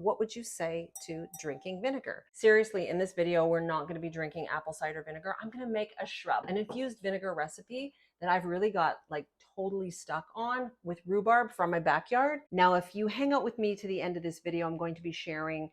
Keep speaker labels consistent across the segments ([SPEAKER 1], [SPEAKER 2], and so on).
[SPEAKER 1] what would you say to drinking vinegar? Seriously, in this video, we're not going to be drinking apple cider vinegar. I'm going to make a shrub, an infused vinegar recipe that I've really got like totally stuck on with rhubarb from my backyard. Now, if you hang out with me to the end of this video, I'm going to be sharing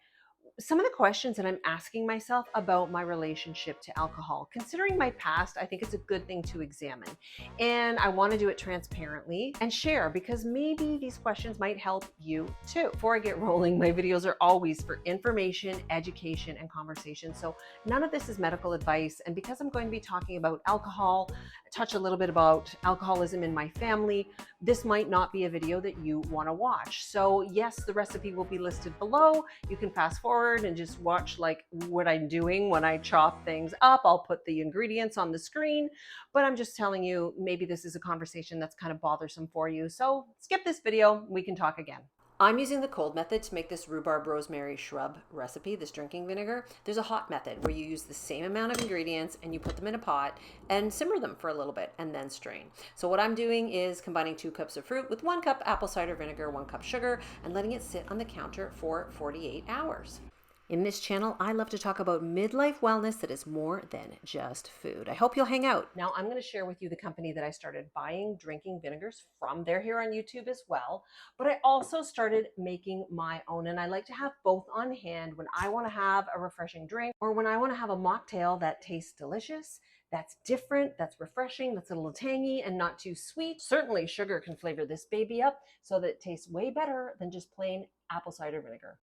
[SPEAKER 1] some of the questions that I'm asking myself about my relationship to alcohol. Considering my past, I think it's a good thing to examine. And I want to do it transparently and share because maybe these questions might help you too. Before I get rolling, my videos are always for information, education, and conversation. So none of this is medical advice. And because I'm going to be talking about alcohol, touch a little bit about alcoholism in my family, this might not be a video that you want to watch. So yes, the recipe will be listed below. You can fast forward and just watch like what I'm doing when I chop things up. I'll put the ingredients on the screen, but I'm just telling you, maybe this is a conversation that's kind of bothersome for you. So skip this video, we can talk again. I'm using the cold method to make this rhubarb rosemary shrub recipe, this drinking vinegar. There's a hot method where you use the same amount of ingredients and you put them in a pot and simmer them for a little bit and then strain. So what I'm doing is combining 2 cups of fruit with 1 cup apple cider vinegar, 1 cup sugar, and letting it sit on the counter for 48 hours. In this channel, I love to talk about midlife wellness that is more than just food. I hope you'll hang out. Now, I'm going to share with you the company that I started buying drinking vinegars from. They're here on YouTube as well. But I also started making my own, and I like to have both on hand when I want to have a refreshing drink or when I want to have a mocktail that tastes delicious, that's different, that's refreshing, that's a little tangy and not too sweet. Certainly, sugar can flavor this baby up so that it tastes way better than just plain apple cider vinegar.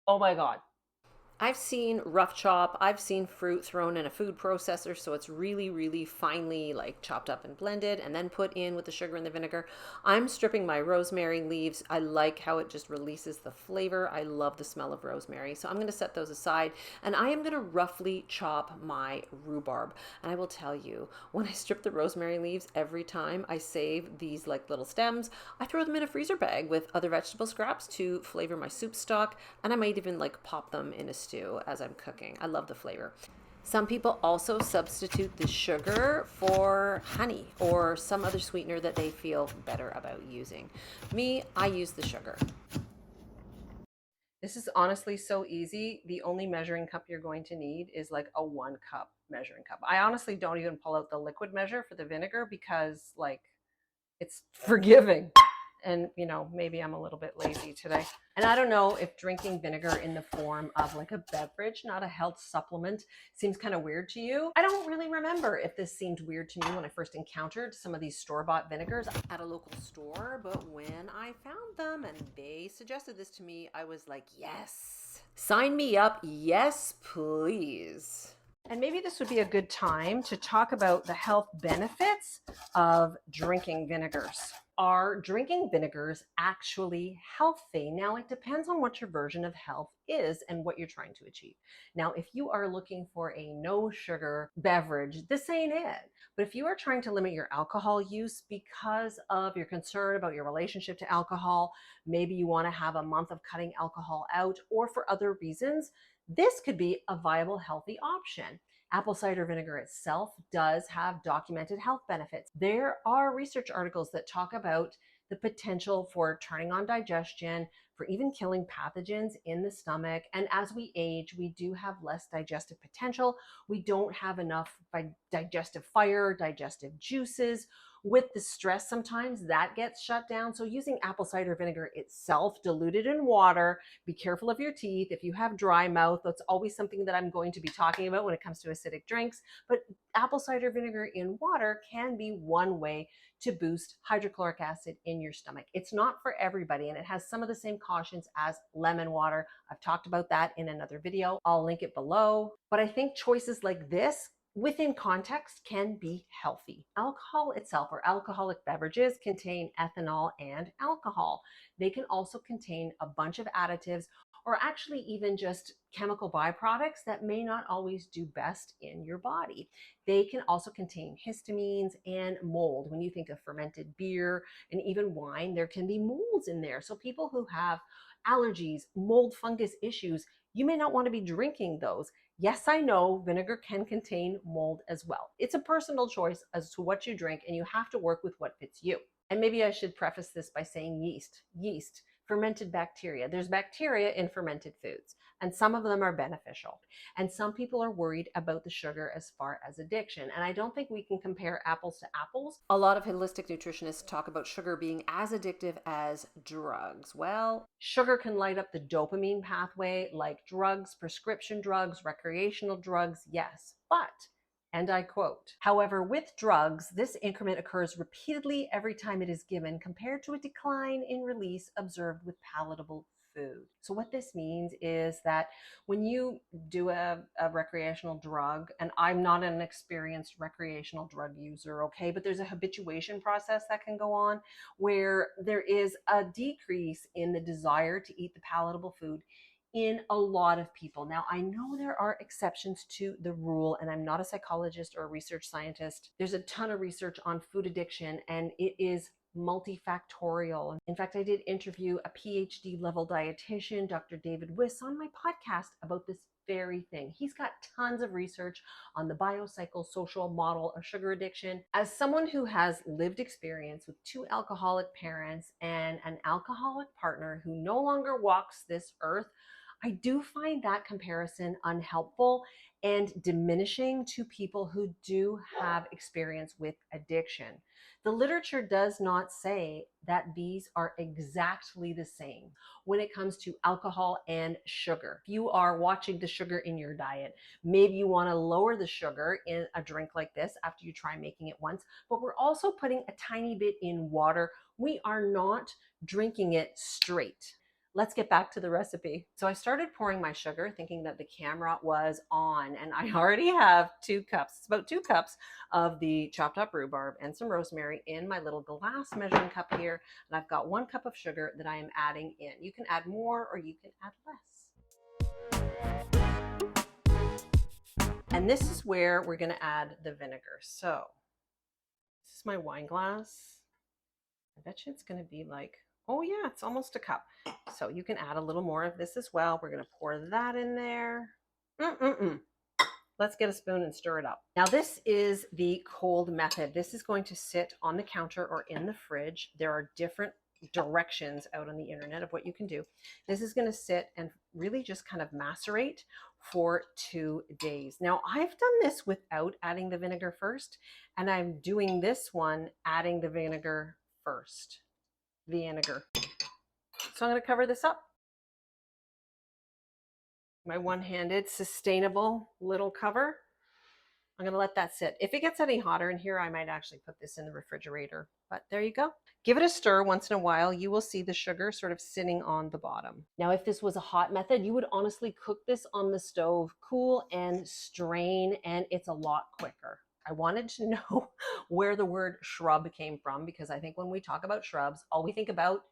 [SPEAKER 1] Oh my God. I've seen rough chop, I've seen fruit thrown in a food processor, so it's really, really finely like chopped up and blended and then put in with the sugar and the vinegar. I'm stripping my rosemary leaves. I like how it just releases the flavor. I love the smell of rosemary. So I'm going to set those aside and I am going to roughly chop my rhubarb. And I will tell you, when I strip the rosemary leaves, every time I save these like little stems, I throw them in a freezer bag with other vegetable scraps to flavor my soup stock, and I might even like pop them in a stew as I'm cooking. I love the flavor. Some people also substitute the sugar for honey or some other sweetener that they feel better about using. Me, I use the sugar. This is honestly so easy. The only measuring cup you're going to need is like a 1 cup measuring cup. I honestly don't even pull out the liquid measure for the vinegar because like it's forgiving. And, you know, maybe I'm a little bit lazy today. And I don't know if drinking vinegar in the form of like a beverage, not a health supplement, seems kind of weird to you. I don't really remember if this seemed weird to me when I first encountered some of these store-bought vinegars at a local store. But when I found them and they suggested this to me, I was like, yes, sign me up. Yes, please. And maybe this would be a good time to talk about the health benefits of drinking vinegars. Are drinking vinegars actually healthy? Now, it depends on what your version of health is and what you're trying to achieve. Now, if you are looking for a no sugar beverage, this ain't it. But if you are trying to limit your alcohol use because of your concern about your relationship to alcohol, maybe you want to have a month of cutting alcohol out, or for other reasons, this could be a viable, healthy option. Apple cider vinegar itself does have documented health benefits. There are research articles that talk about the potential for turning on digestion, for even killing pathogens in the stomach. And as we age, we do have less digestive potential. We don't have enough digestive fire, digestive juices. With the stress, sometimes that gets shut down. So using apple cider vinegar itself, diluted in water, be careful of your teeth. If you have dry mouth, that's always something that I'm going to be talking about when it comes to acidic drinks. But apple cider vinegar in water can be one way to boost hydrochloric acid in your stomach. It's not for everybody, and it has some of the same cautions as lemon water. I've talked about that in another video. I'll link it below. But I think choices like this within context can be healthy. Alcohol itself, or alcoholic beverages, contain ethanol and alcohol. They can also contain a bunch of additives or actually even just chemical byproducts that may not always do best in your body. They can also contain histamines and mold. When you think of fermented beer and even wine, there can be molds in there. So people who have allergies, mold, fungus issues, you may not want to be drinking those. Yes, I know vinegar can contain mold as well. It's a personal choice as to what you drink, and you have to work with what fits you. And maybe I should preface this by saying yeast. Yeast, fermented bacteria. There's bacteria in fermented foods, and some of them are beneficial. And some people are worried about the sugar as far as addiction. And I don't think we can compare apples to apples. A lot of holistic nutritionists talk about sugar being as addictive as drugs. Well, sugar can light up the dopamine pathway like drugs, prescription drugs, recreational drugs, yes. But and I quote, however, with drugs, this increment occurs repeatedly every time it is given compared to a decline in release observed with palatable food. So what this means is that when you do a recreational drug, and I'm not an experienced recreational drug user, okay, but there's a habituation process that can go on where there is a decrease in the desire to eat the palatable food in a lot of people. Now, I know there are exceptions to the rule, and I'm not a psychologist or a research scientist. There's a ton of research on food addiction, and it is multifactorial. In fact, I did interview a PhD level dietitian, Dr. David Wiss, on my podcast about this very thing. He's got tons of research on the biopsychosocial model of sugar addiction. As someone who has lived experience with 2 alcoholic parents and an alcoholic partner who no longer walks this earth, I do find that comparison unhelpful and diminishing to people who do have experience with addiction. The literature does not say that these are exactly the same when it comes to alcohol and sugar. If you are watching the sugar in your diet, maybe you want to lower the sugar in a drink like this after you try making it once, but we're also putting a tiny bit in water. We are not drinking it straight. Let's get back to the recipe. So I started pouring my sugar thinking that the camera was on, and I already have 2 cups. It's about 2 cups of the chopped up rhubarb and some rosemary in my little glass measuring cup here. And I've got 1 cup of sugar that I am adding in. You can add more or you can add less. And this is where we're gonna add the vinegar. So this is my wine glass. I bet you it's gonna be like, oh yeah, it's almost a cup. So you can add a little more of this as well. We're gonna pour that in there. Let's get a spoon and stir it up. Now this is the cold method. This is going to sit on the counter or in the fridge. There are different directions out on the internet of what you can do. This is gonna sit and really just kind of macerate for 2 days. Now I've done this without adding the vinegar first, and I'm doing this one adding the vinegar first. Vinegar. So I'm going to cover this up. My one-handed, sustainable little cover. I'm going to let that sit. If it gets any hotter in here, I might actually put this in the refrigerator. But there you go. Give it a stir once in a while. You will see the sugar sort of sitting on the bottom. Now, if this was a hot method, you would honestly cook this on the stove, cool and strain, and it's a lot quicker. I wanted to know where the word shrub came from, because I think when we talk about shrubs, all we think about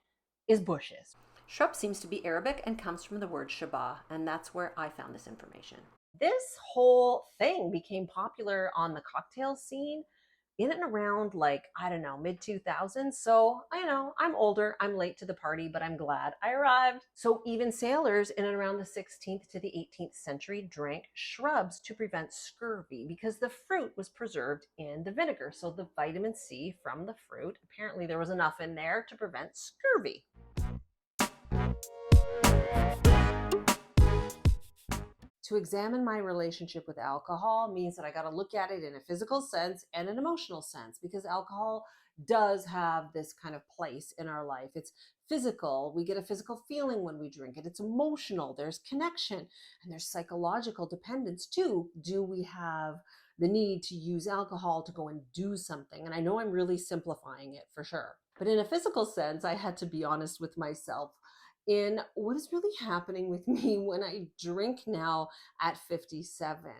[SPEAKER 1] is bushes. Shrub seems to be Arabic and comes from the word shabah, and that's where I found this information. This whole thing became popular on the cocktail scene in and around, like, I don't know, mid-2000s. So I know I'm older, I'm late to the party, but I'm glad I arrived. So even sailors in and around the 16th to the 18th century drank shrubs to prevent scurvy because the fruit was preserved in the vinegar. So the vitamin C from the fruit, apparently there was enough in there to prevent scurvy. To examine my relationship with alcohol means that I got to look at it in a physical sense and an emotional sense, because alcohol does have this kind of place in our life. It's physical. We get a physical feeling when we drink it. It's emotional. There's connection, and there's psychological dependence too. Do we have the need to use alcohol to go and do something? And I know I'm really simplifying it for sure. But in a physical sense, I had to be honest with myself in what is really happening with me when I drink now at 57.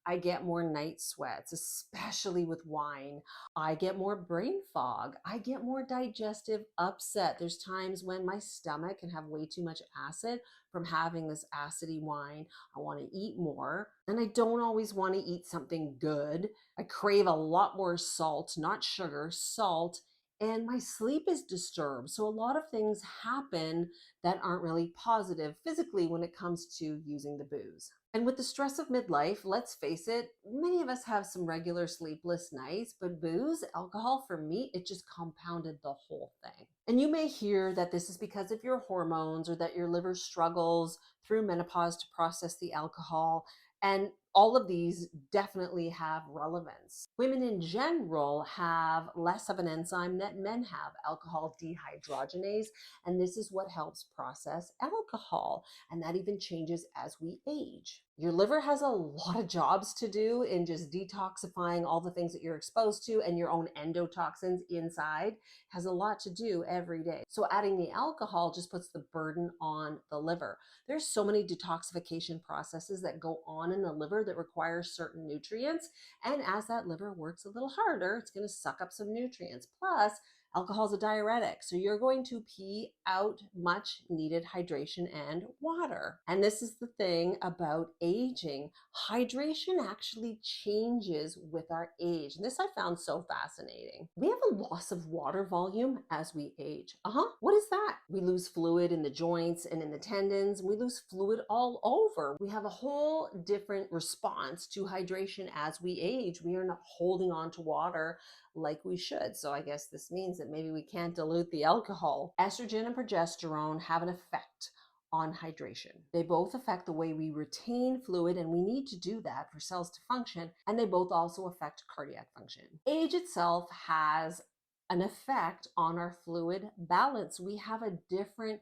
[SPEAKER 1] I get more night sweats, especially with wine. I get more brain fog. I get more digestive upset. There's times when my stomach can have way too much acid from having this acidy wine. I want to eat more, and I don't always want to eat something good. I crave a lot more salt, not sugar, salt, and my sleep is disturbed. So a lot of things happen that aren't really positive physically when it comes to using the booze. And with the stress of midlife, let's face it, many of us have some regular sleepless nights, but booze, alcohol, for me, it just compounded the whole thing. And you may hear that this is because of your hormones or that your liver struggles through menopause to process the alcohol. And all of these definitely have relevance. Women in general have less of an enzyme that men have, alcohol dehydrogenase, and this is what helps process alcohol. And that even changes as we age. Your liver has a lot of jobs to do in just detoxifying all the things that you're exposed to, and your own endotoxins inside has a lot to do every day. So adding the alcohol just puts the burden on the liver. There's so many detoxification processes that go on in the liver that require certain nutrients. And as that liver works a little harder, it's going to suck up some nutrients. Plus, alcohol is a diuretic, so you're going to pee out much needed hydration and water. And this is the thing about aging. Hydration actually changes with our age. And this I found so fascinating. We have a loss of water volume as we age. What is that? We lose fluid in the joints and in the tendons. We lose fluid all over. We have a whole different response to hydration as we age. We are not holding on to water like we should. So I guess this means that maybe we can't dilute the alcohol. Estrogen and progesterone have an effect on hydration. They both affect the way we retain fluid, and we need to do that for cells to function, and they both also affect cardiac function. Age itself has an effect on our fluid balance. We have a different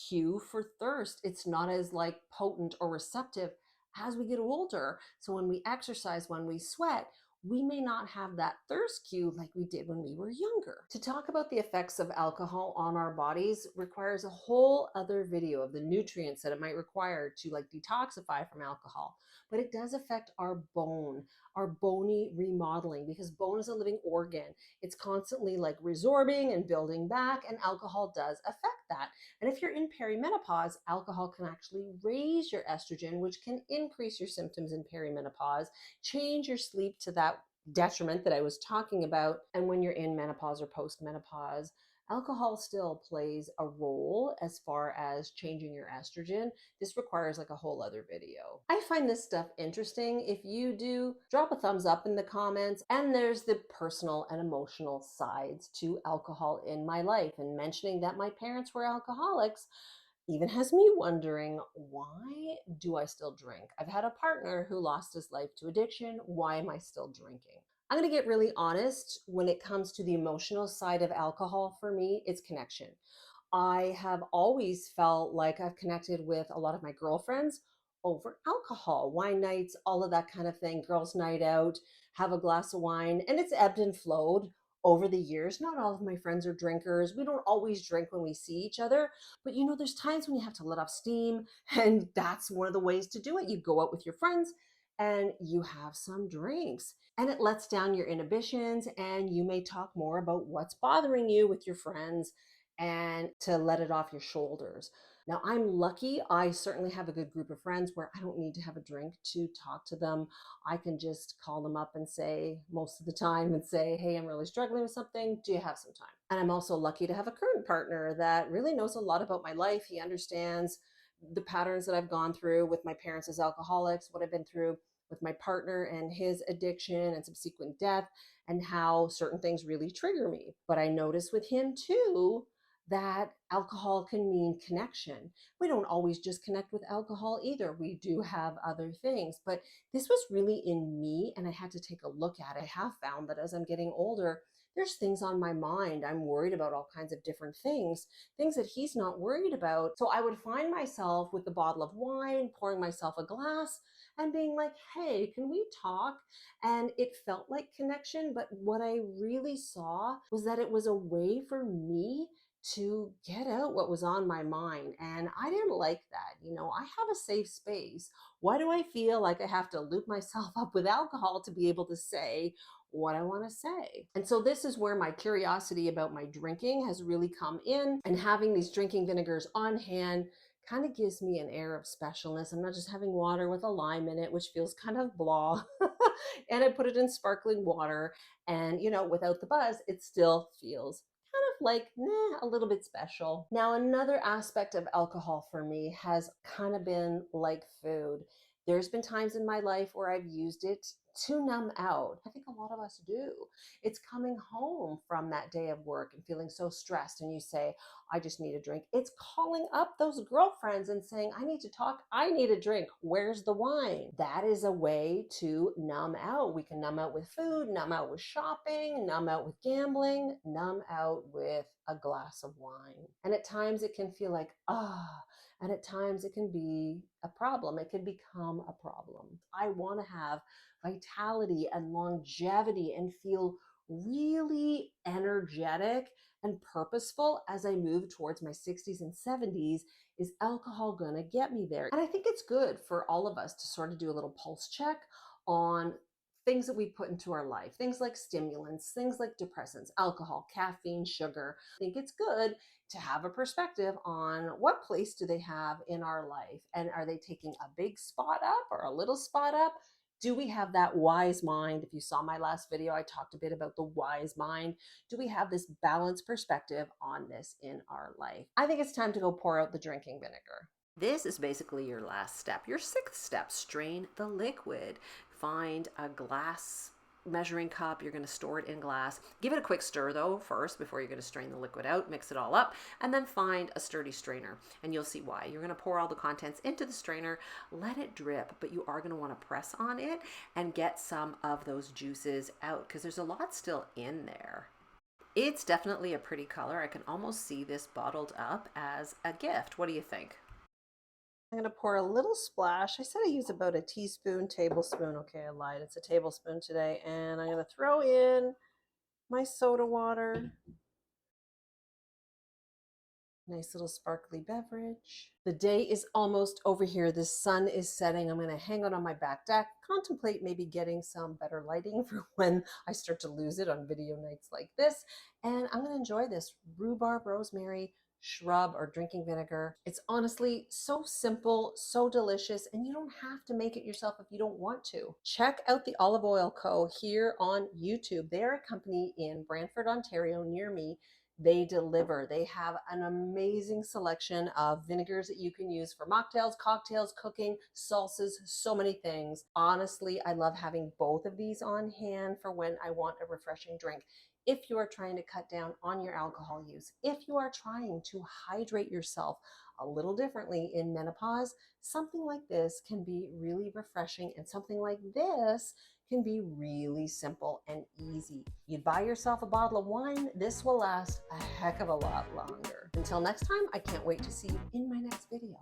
[SPEAKER 1] cue for thirst. It's not as like potent or receptive as we get older. So when we exercise, when we sweat, we may not have that thirst cue like we did when we were younger. To talk about the effects of alcohol on our bodies requires a whole other video of the nutrients that it might require to like detoxify from alcohol. But it does affect our bone, our bony remodeling, because bone is a living organ. It's constantly like resorbing and building back, and alcohol does affect that. And if you're in perimenopause, alcohol can actually raise your estrogen, which can increase your symptoms in perimenopause, change your sleep to that detriment that I was talking about. And when you're in menopause or postmenopause, alcohol still plays a role as far as changing your estrogen. This requires like a whole other video. I find this stuff interesting. If you do, drop a thumbs up in the comments. And there's the personal and emotional sides to alcohol in my life. And mentioning that my parents were alcoholics even has me wondering, why do I still drink? I've had a partner who lost his life to addiction. Why am I still drinking? I'm going to get really honest. When it comes to the emotional side of alcohol, for me, it's connection. I have always felt like I've connected with a lot of my girlfriends over alcohol, wine nights, all of that kind of thing, girls' night out, have a glass of wine, and it's ebbed and flowed over the years. Not all of my friends are drinkers. We don't always drink when we see each other, but you know, there's times when you have to let off steam, and that's one of the ways to do it. You go out with your friends and you have some drinks, and it lets down your inhibitions, and you may talk more about what's bothering you with your friends and to let it off your shoulders. Now, I'm lucky. I certainly have a good group of friends where I don't need to have a drink to talk to them. I can just call them up and say, most of the time, and say, hey, I'm really struggling with something. Do you have some time? And I'm also lucky to have a current partner that really knows a lot about my life. He understands the patterns that I've gone through with my parents as alcoholics, what I've been through with my partner and his addiction and subsequent death, and how certain things really trigger me. But I notice with him too that alcohol can mean connection. We don't always just connect with alcohol either. We do have other things, but this was really in me, and I had to take a look at it. I have found that as I'm getting older, there's things on my mind. I'm worried about all kinds of different things that he's not worried about. So I would find myself with a bottle of wine, pouring myself a glass and being like, hey, can we talk? And it felt like connection. But what I really saw was that it was a way for me to get out what was on my mind. And I didn't like that. You know, I have a safe space. Why do I feel like I have to loop myself up with alcohol to be able to say what I want to say? And so this is where my curiosity about my drinking has really come in, and having these drinking vinegars on hand kind of gives me an air of specialness. I'm not just having water with a lime in it, which feels kind of blah. And I put it in sparkling water, and you know, without the buzz, it still feels like, nah, a little bit special. Now, another aspect of alcohol for me has kind of been like food. There's been times in my life where I've used it to numb out. I think a lot of us do. It's coming home from that day of work and feeling so stressed, and you say, I just need a drink. It's calling up those girlfriends and saying, I need to talk. I need a drink. Where's the wine? That is a way to numb out. We can numb out with food, numb out with shopping, numb out with gambling, numb out with a glass of wine. And at times it can feel like, and at times it can be a problem. It can become a problem. I want to have vitality and longevity and feel really energetic and purposeful as I move towards my 60s and 70s. Is alcohol gonna get me there? And I think it's good for all of us to sort of do a little pulse check on things that we put into our life, things like stimulants, things like depressants, alcohol, caffeine, sugar. I think it's good to have a perspective on what place do they have in our life, and are they taking a big spot up or a little spot up? Do we have that wise mind? If you saw my last video, I talked a bit about the wise mind. Do we have this balanced perspective on this in our life? I think it's time to go pour out the drinking vinegar. This is basically your last step. Your sixth step: strain the liquid. Find a glass measuring cup. You're going to store it in glass. Give it a quick stir though first before you're going to strain the liquid out. Mix it all up and then find a sturdy strainer, and you'll see why. You're going to pour all the contents into the strainer, let it drip, but you are going to want to press on it and get some of those juices out because there's a lot still in there. It's definitely a pretty color. I can almost see this bottled up as a gift. What do you think? I'm going to pour a little splash. I said I use about a teaspoon, tablespoon. Okay, I lied. It's a tablespoon today. And I'm going to throw in my soda water. Nice little sparkly beverage. The day is almost over here. The sun is setting. I'm going to hang out on my back deck, contemplate maybe getting some better lighting for when I start to lose it on video nights like this. And I'm going to enjoy this rhubarb, rosemary, shrub, or drinking vinegar. It's honestly so simple, so delicious, and you don't have to make it yourself if you don't want to. Check out the Olive Oil Co. here on YouTube. They're a company in Brantford, Ontario, near me. They deliver. They have an amazing selection of vinegars that you can use for mocktails, cocktails, cooking, salsas, so many things. Honestly, I love having both of these on hand for when I want a refreshing drink. If you are trying to cut down on your alcohol use, if you are trying to hydrate yourself a little differently in menopause, something like this can be really refreshing, and something like this can be really simple and easy. You'd buy yourself a bottle of wine, this will last a heck of a lot longer. Until next time, I can't wait to see you in my next video.